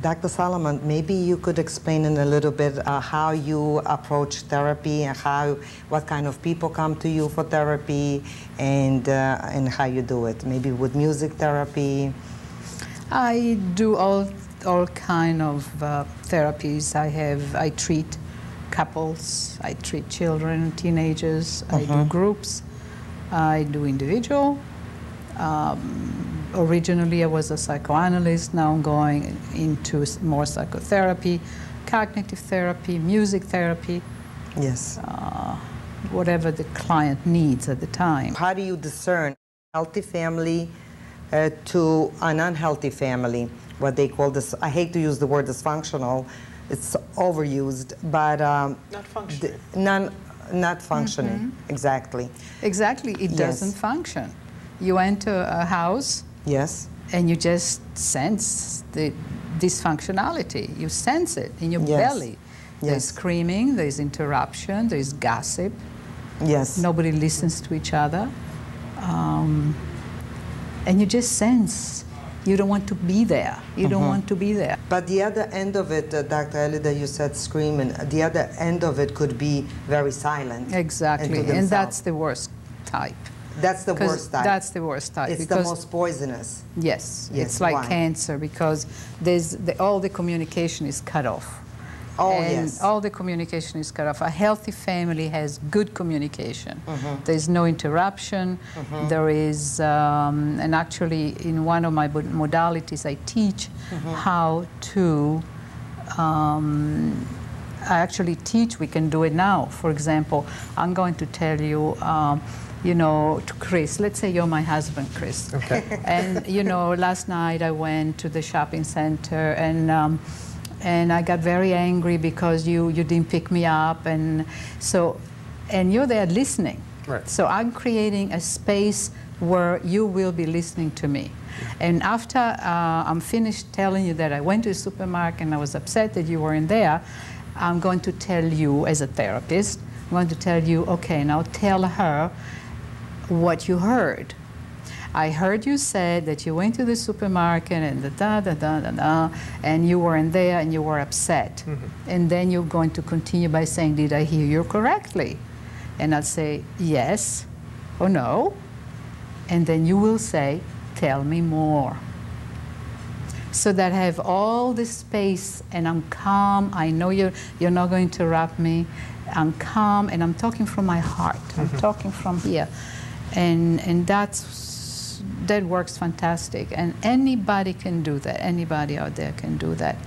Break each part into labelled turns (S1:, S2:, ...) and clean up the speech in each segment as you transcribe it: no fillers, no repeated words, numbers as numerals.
S1: Dr. Solomont, maybe you could explain in a little bit how you approach therapy and what kind of people come to you for therapy and how you do it. Maybe with music therapy.
S2: I do all kind of therapies. I treat couples, I treat children, teenagers, I do groups, I do individual. Originally I was a psychoanalyst, now I'm going into more psychotherapy, cognitive therapy, music therapy.
S1: Yes.
S2: Whatever the client needs at the time.
S1: How do you discern a healthy family to an unhealthy family? What they call this, I hate to use the word dysfunctional, it's overused, but
S3: not functioning.
S1: Not functioning, exactly.
S2: Exactly, it doesn't function. You enter a house,
S1: yes,
S2: and you just sense the dysfunctionality. You sense it in your belly. There's screaming, there's interruption, there's gossip.
S1: Yes.
S2: Nobody listens to each other. And you just sense you don't want to be there. You don't want to be there.
S1: But the other end of it, Dr. Elida, you said screaming. The other end of it could be very silent.
S2: Exactly, and that's the worst type.
S1: That's the worst type.
S2: That's the worst type.
S1: It's the most poisonous.
S2: Yes, it's like cancer because all the communication is cut off.
S1: Oh,
S2: and
S1: yes.
S2: all the communication is cut off. A healthy family has good communication. There's no interruption. There is, and actually in one of my modalities I teach how to, I actually teach, we can do it now. For example, I'm going to tell you, you know, to Chris, let's say you're my husband, Chris.
S3: Okay.
S2: And, you know, last night I went to the shopping center and I got very angry because you didn't pick me up. And you're there listening.
S3: Right.
S2: So I'm creating a space where you will be listening to me. And after I'm finished telling you that I went to the supermarket and I was upset that you weren't there, I'm going to tell you as a therapist, I'm going to tell you, okay, now tell her what you heard. I heard you said that you went to the supermarket and and you weren't there and you were upset. And then you're going to continue by saying, did I hear you correctly? And I'll say, yes or no. And then you will say, tell me more. So that I have all this space and I'm calm. I know you're not going to interrupt me. I'm calm and I'm talking from my heart. I'm talking from here. And that works fantastic. And anybody can do that. Anybody out there can do that.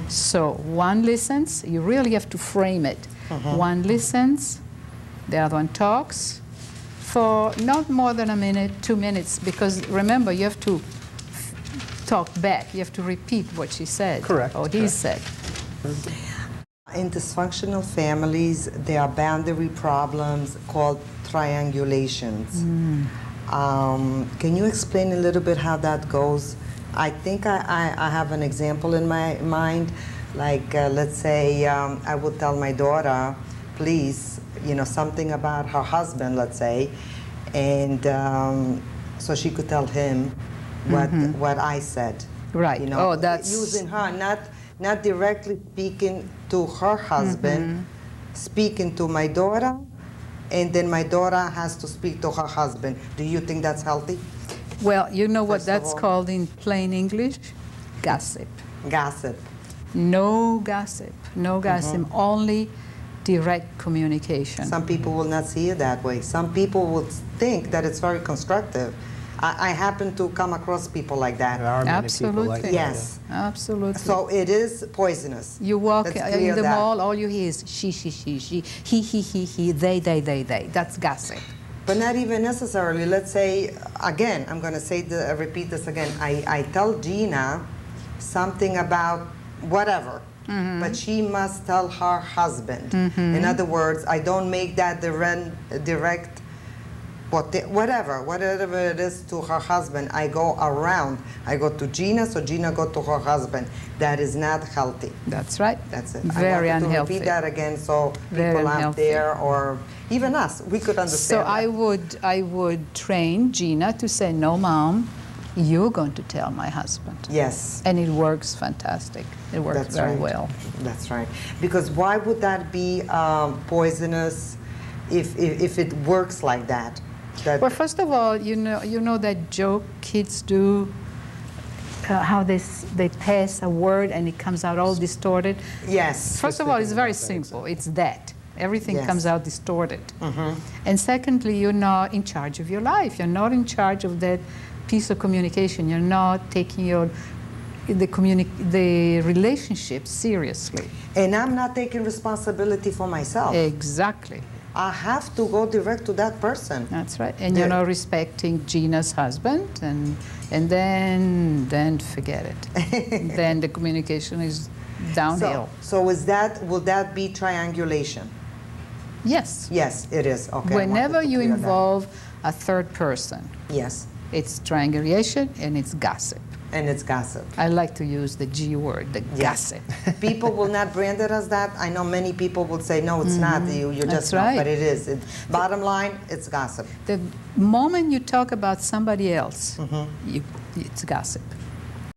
S2: So one listens. You really have to frame it. One listens. The other one talks for not more than a minute, 2 minutes. Because remember, you have to talk back. You have to repeat what she said.
S3: Correct.
S2: Or he said.
S1: In dysfunctional families, there are boundary problems called triangulations. Can you explain a little bit how that goes? I think I have an example in my mind. Like, let's say I would tell my daughter, please, you know, something about her husband, let's say, and so she could tell him what I said.
S2: Right.
S1: You know,
S2: that's
S1: using her, not directly speaking to her husband, speaking to my daughter, and then my daughter has to speak to her husband. Do you think that's healthy?
S2: Well, you know what that's called in plain English? Gossip.
S1: Gossip.
S2: No gossip. No gossip. Only direct communication.
S1: Some people will not see it that way. Some people will think that it's very constructive. I happen to come across people like that.
S3: There are many people like that.
S1: Yes.
S2: Absolutely.
S1: So it is poisonous.
S2: You walk in the mall, all you hear is she, he, they. That's gossip.
S1: But not even necessarily. Let's say, again, I'm going to repeat this again. I tell Gina something about whatever, but she must tell her husband. In other words, I don't make that direct whatever it is to her husband. I go around. I go to Gina, so Gina go to her husband. That is not healthy.
S2: That's right.
S1: That's it.
S2: Very
S1: I wanted
S2: unhealthy.
S1: to repeat that again so people out there or even us, we could understand
S2: So I would train Gina to say, no, Mom, you're going to tell my husband.
S1: Yes.
S2: And it works fantastic. It works
S1: That's
S2: very
S1: right.
S2: well.
S1: That's right. Because why would that be poisonous if it works like that?
S2: Well, first of all, you know that joke kids do, how they pass a word and it comes out all distorted?
S1: Yes.
S2: First of all, it's very simple. It's that. Everything
S1: Yes.
S2: comes out distorted. And secondly, you're not in charge of your life. You're not in charge of that piece of communication. You're not taking the relationship seriously.
S1: And I'm not taking responsibility for myself.
S2: Exactly.
S1: I have to go direct to that person.
S2: That's right. And you're not respecting Gina's husband, and then forget it. Then the communication is downhill.
S1: So will that be triangulation?
S2: Yes.
S1: Yes, it is. Okay.
S2: Whenever you involve a third person,
S1: yes,
S2: it's triangulation and it's gossip.
S1: And it's gossip.
S2: I like to use the G word, the gossip.
S1: People will not brand it as that. I know many people will say, no, it's not. You're just
S2: That's
S1: not.
S2: right.
S1: But it is. Bottom line, it's gossip.
S2: The moment you talk about somebody else, it's gossip.